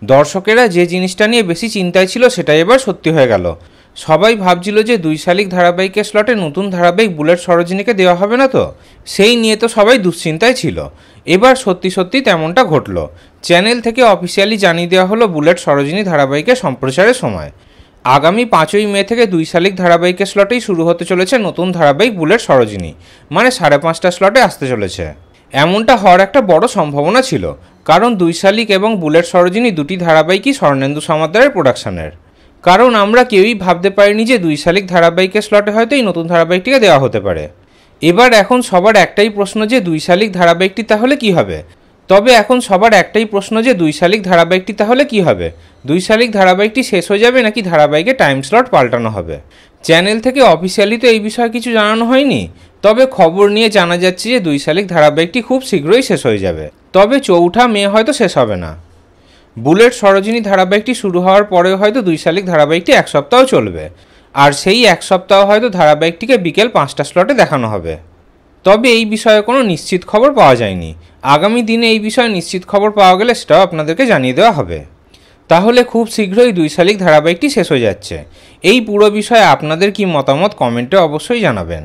দর্শকেরা যে জিনিসটা নিয়ে বেশি চিন্তায় ছিল সেটাই এবার সত্যি হয়ে গেল। সবাই ভাবছিল যে 2 শালিক ধারাবাহিকের স্লটে নতুন ধারাবাহিক বুলেট সরোজিনীকে দেওয়া হবে না তো, সেই নিয়ে তো সবাই দুশ্চিন্তায় ছিল। এবার সত্যি সত্যি তেমনটা ঘটল। চ্যানেল থেকে অফিসিয়ালি জানিয়ে দেওয়া হলো বুলেট সরোজিনী ধারাবাহিকের সম্প্রচারের সময়। আগামী 5ই মে থেকে 2 শালিক ধারাবাহিকের স্লটেই শুরু হতে চলেছে নতুন ধারাবাহিক বুলেট সরোজিনী, মানে 5:30টা স্লটে আসতে চলেছে। এমনটা হওয়ার একটা বড় সম্ভাবনা ছিল, কারণ 2 শালিক এবং বুলেট সরোজিনী দুটি ধারাবাহিকই স্বর্ণেন্দু সমাদ্দারের প্রোডাকশনের। কারণ আমরা কেউই ভাবতে পারিনি যে 2 শালিক ধারাবাহিকের স্লটে হয়তো এই নতুন ধারাবাহিকটিকে দেওয়া হতে পারে। এবার এখন সবার একটাই প্রশ্ন যে 2 শালিক ধারাবাহিকটি তাহলে কি হবে। 2 শালিক ধারাবাহিকটি তাহলে কি হবে? 2 শালিক ধারাবাহিকটি শেষ হয়ে যাবে নাকি ধারাবাহিকে টাইম স্লট পাল্টানো হবে? চ্যানেল থেকে অফিসিয়ালি তো এই বিষয়ে কিছু জানানো হয়নি, তবে খবর নিয়ে জানা যাচ্ছে যে 2 শালিক ধারাবাহিকটি খুব শীঘ্রই শেষ হয়ে যাবে, তবে 4 মে হয়তো শেষ হবে না। বুলেট সরোজিনী ধারাবাহিকটি শুরু হওয়ার পরেও হয়তো 2 শালিক ধারাবাহিকটি 1 সপ্তাহ চলবে, আর সেই 1 সপ্তাহ হয়তো ধারাবাহিকটিকে বিকেল 5টা স্লটে দেখানো হবে। তবে এই বিষয়ে কোনো নিশ্চিত খবর পাওয়া যায়নি। আগামী দিনে এই বিষয়ে নিশ্চিত খবর পাওয়া গেলে সেটাও আপনাদেরকে জানিয়ে দেওয়া হবে। তাহলে খুব শীঘ্রই 2 শালিক ধারাবাহিকটি শেষ হয়ে যাচ্ছে। এই পুরো বিষয়ে আপনাদের কি মতামত কমেন্টে অবশ্যই জানাবেন।